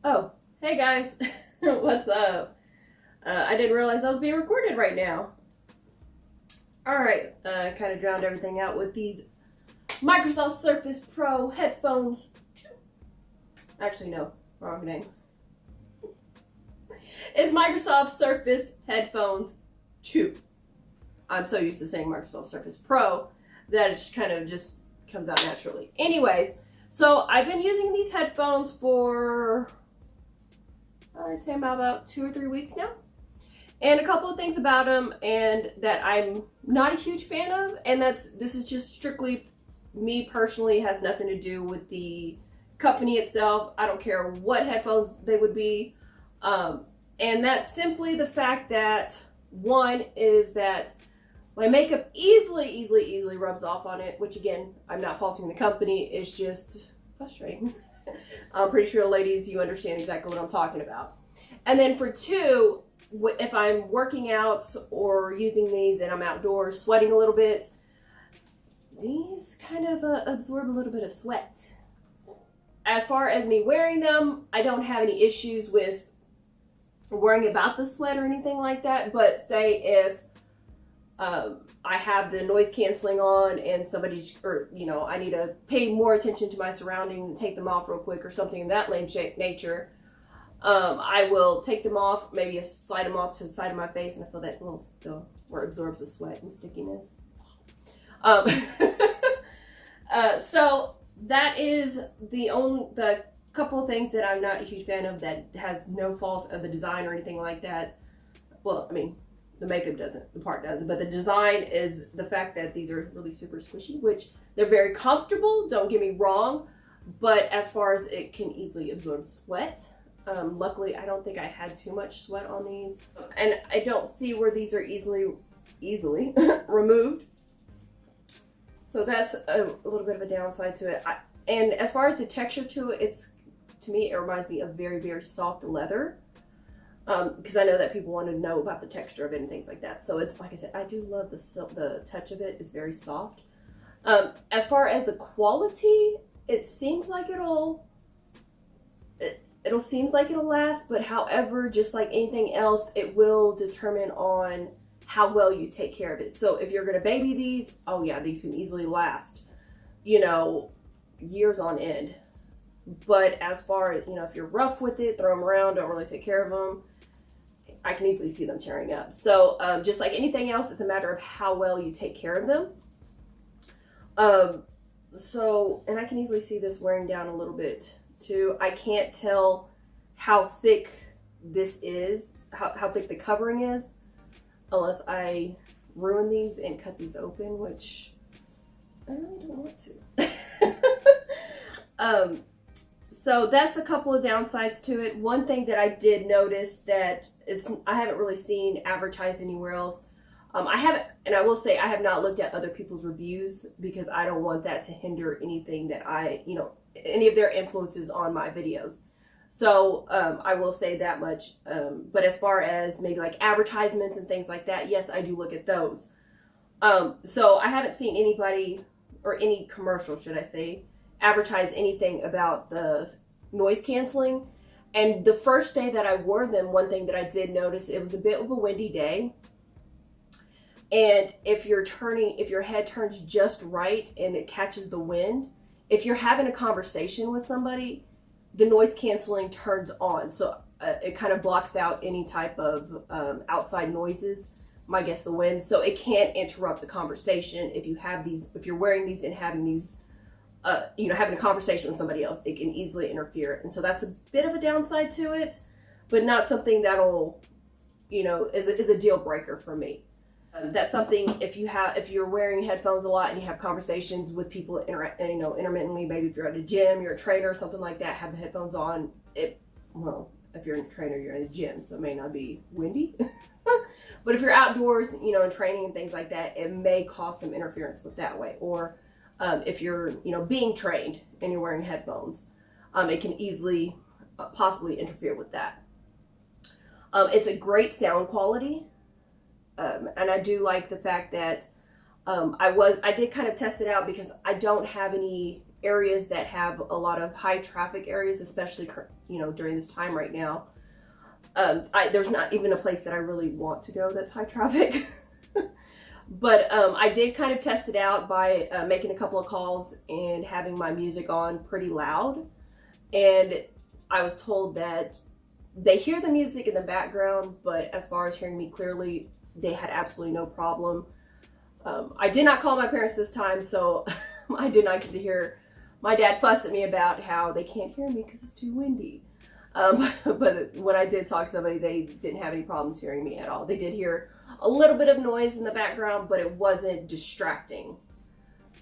Oh, hey guys, what's up? I didn't realize I was being recorded right now. Alright, kind of drowned everything out with these Microsoft Surface Pro headphones. Actually, no, wrong name. It's Microsoft Surface Headphones 2. I'm so used to saying Microsoft Surface Pro that it just kind of just comes out naturally. Anyways, so I've been using these headphones for I'd say about 2 or 3 weeks now. And a couple of things about them and that I'm not a huge fan of, and this is just strictly me personally, has nothing to do with the company itself. I don't care what headphones they would be. And that's simply the fact that one is that my makeup easily rubs off on it, which again, I'm not faulting the company, it's just frustrating. I'm pretty sure, ladies, you understand exactly what I'm talking about. And then for two, if I'm working out or using these and I'm outdoors sweating a little bit, these kind of absorb a little bit of sweat. As far as me wearing them, I don't have any issues with worrying about the sweat or anything like that. But say if I have the noise canceling on and somebody's, or I need to pay more attention to my surroundings and take them off real quick or something in that nature, I will take them off, maybe slide them off to the side of my face, and I feel that little still where it absorbs the sweat and stickiness. So that is the couple of things that I'm not a huge fan of, that has no fault of the design or anything like that. Well, I mean, the makeup doesn't, the part doesn't, but the design is the fact that these are really super squishy, which they're very comfortable, don't get me wrong, but as far as it can easily absorb sweat, luckily I don't think I had too much sweat on these, and I don't see where these are easily removed. So that's a little bit of a downside to it. And as far as the texture to it, to me it reminds me of very soft leather. Because I know that people want to know about the texture of it and things like that. So it's, like I said, I do love the touch of it. It's very soft. As far as the quality, it seems like it'll last, but however, just like anything else, it will determine on how well you take care of it. So if you're going to baby these, oh yeah, these can easily last, years on end. But as far as, if you're rough with it, throw them around, don't really take care of them, I can easily see them tearing up. So just like anything else, it's a matter of how well you take care of them. And I can easily see this wearing down a little bit too. I can't tell how thick this is, how thick the covering is, unless I ruin these and cut these open, which I really don't want to. So that's a couple of downsides to it. One thing that I did notice that I haven't really seen advertised anywhere else. I haven't, and I will say I have not looked at other people's reviews because I don't want that to hinder anything that any of their influences on my videos. So I will say that much. But as far as maybe like advertisements and things like that, yes, I do look at those. So I haven't seen anybody, or any commercial, should I say, advertise anything about the noise canceling. And the first day that I wore them, one thing that I did notice, it was a bit of a windy day, and if your head turns just right and it catches the wind, if you're having a conversation with somebody, the noise canceling turns on, so it kind of blocks out any type of outside noises, I guess the wind, so it can't interrupt the conversation. If you're wearing these and having these having a conversation with somebody else, it can easily interfere. And so that's a bit of a downside to it, but not something that'll, is a deal breaker for me. That's something, if you're wearing headphones a lot and you have conversations with people, intermittently, maybe if you're at a gym, you're a trainer or something like that, have the headphones on, well, if you're a trainer, you're in a gym, so it may not be windy. But if you're outdoors, and training and things like that, it may cause some interference with that way. Or if you're, being trained and you're wearing headphones, it can easily possibly interfere with that. It's a great sound quality. And I do like the fact that I did kind of test it out because I don't have any areas that have a lot of high traffic areas, especially, you know, during this time right now. There's not even a place that I really want to go that's high traffic. But I did kind of test it out by making a couple of calls and having my music on pretty loud. And I was told that they hear the music in the background, but as far as hearing me clearly, they had absolutely no problem. I did not call my parents this time, so I did not get to hear my dad fuss at me about how they can't hear me because it's too windy. But when I did talk to somebody, they didn't have any problems hearing me at all. They did hear a little bit of noise in the background, but it wasn't distracting.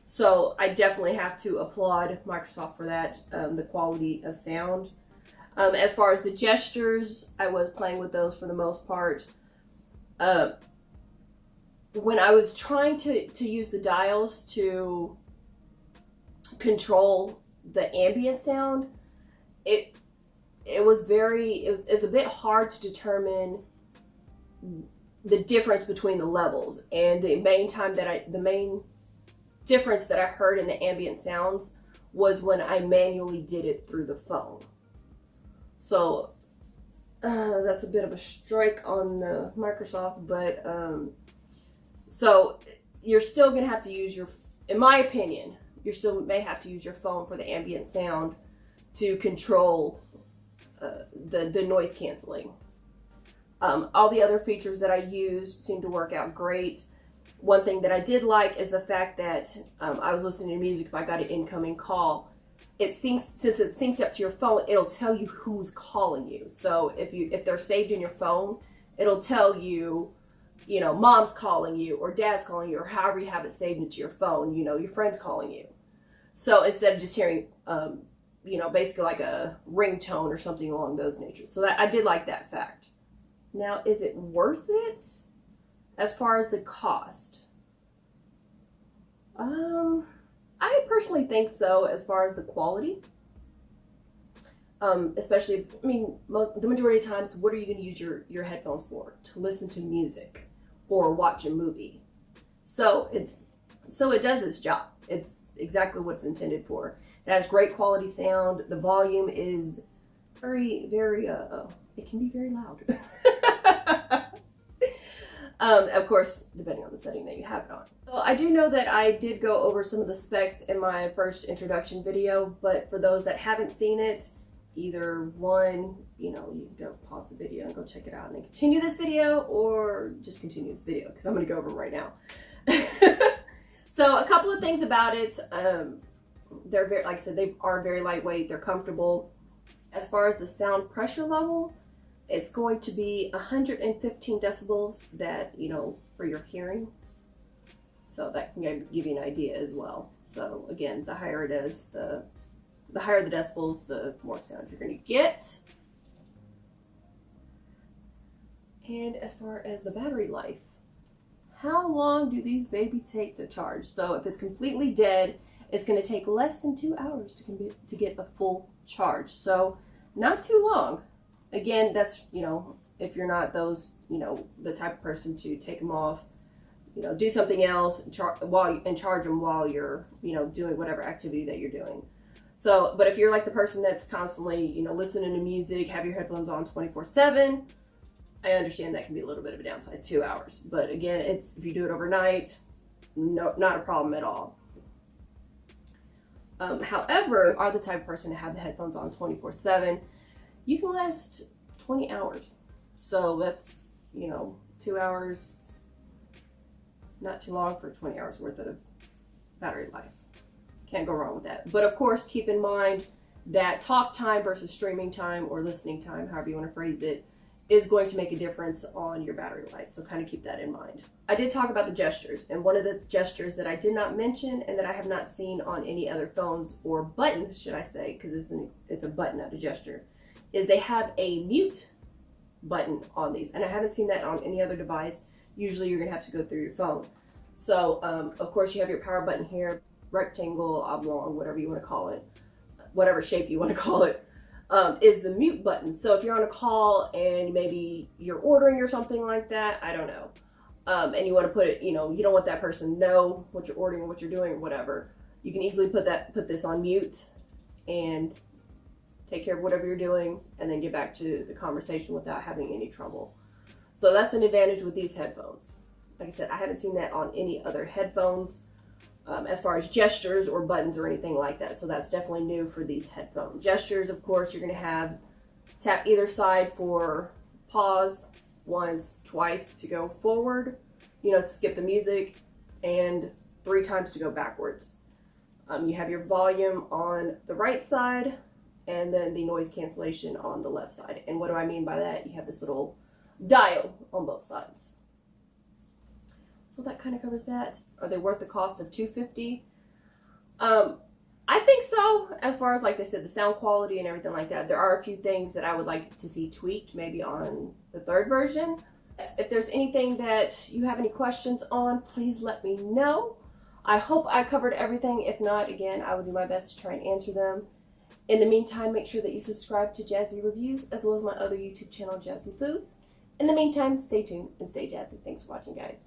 So I definitely have to applaud Microsoft for that, the quality of sound. As far as the gestures, I was playing with those for the most part. When I was trying to use the dials to control the ambient sound, it's a bit hard to determine the difference between the levels. And the main difference that I heard in the ambient sounds was when I manually did it through the phone. So that's a bit of a strike on Microsoft, but so you're still gonna have to use in my opinion, you still may have to use your phone for the ambient sound to control the noise canceling. All the other features that I used seem to work out great. One thing that I did like is the fact that I was listening to music. If I got an incoming call, since it's synced up to your phone, it'll tell you who's calling you. So if they're saved in your phone, it'll tell you, you know, mom's calling you or dad's calling you, or however you have it saved into your phone, you know, your friend's calling you. So instead of just hearing, you know, basically like a ringtone or something along those natures. So I did like that fact. Now, is it worth it as far as the cost? I personally think so, as far as the quality. Especially, I mean, the majority of times, what are you going to use your headphones for? To listen to music or watch a movie. So it does its job. It's exactly what it's intended for. It has great quality sound. The volume is very, very, it can be very loud. Of course, depending on the setting that you have it on. So I do know that I did go over some of the specs in my first introduction video, but for those that haven't seen it, either one, you know, you can go pause the video and go check it out and then continue this video, or just continue this video because I'm going to go over them right now. So a couple of things about it. They're very, like I said, they are very lightweight. They're comfortable. As far as the sound pressure level, it's going to be 115 decibels that, you know, for your hearing. So that can give you an idea as well. So again, the higher it is, the higher the decibels, the more sound you're going to get. And as far as the battery life, how long do these babies take to charge? So if it's completely dead, it's going to take less than 2 hours to get a full charge. So not too long. Again, that's, you know, if you're not those, you know, the type of person to take them off, you know, do something else and charge them while you're, you know, doing whatever activity that you're doing. So, but if you're like the person that's constantly, you know, listening to music, have your headphones on 24/7, I understand that can be a little bit of a downside, 2 hours. But again, if you do it overnight, no, not a problem at all. However, are the type of person to have the headphones on 24/7, you can last 20 hours. So that's, you know, 2 hours, not too long for 20 hours worth of battery life. Can't go wrong with that. But of course, keep in mind that talk time versus streaming time or listening time, however you want to phrase it, is going to make a difference on your battery life. So kind of keep that in mind. I did talk about the gestures, and one of the gestures that I did not mention and that I have not seen on any other phones, or buttons, should I say, because it's a button, not a gesture, is they have a mute button on these. And I haven't seen that on any other device. Usually you're gonna have to go through your phone. So of course you have your power button here, rectangle, oblong, whatever you want to call it, whatever shape you want to call it, is the mute button. So if you're on a call and maybe you're ordering or something like that, I don't know, and you want to put it, you know, you don't want that person to know what you're ordering, what you're doing, or whatever. You can easily put this on mute and take care of whatever you're doing and then get back to the conversation without having any trouble. So that's an advantage with these headphones. Like I said, I haven't seen that on any other headphones as far as gestures or buttons or anything like that. So that's definitely new for these headphones. Gestures, of course, you're going to have tap either side for pause, once, twice to go forward, to skip the music, and 3 times to go backwards. You have your volume on the right side and then the noise cancellation on the left side. And what do I mean by that? You have this little dial on both sides. So that kind of covers that. Are they worth the cost of $250? I think so, as far as, like they said, the sound quality and everything like that. There are a few things that I would like to see tweaked, maybe on the 3rd version. If there's anything that you have any questions on, please let me know. I hope I covered everything. If not, again, I will do my best to try and answer them. In the meantime, make sure that you subscribe to Jazzy Reviews, as well as my other YouTube channel, Jazzyfoodz. In the meantime, stay tuned and stay jazzy. Thanks for watching, guys.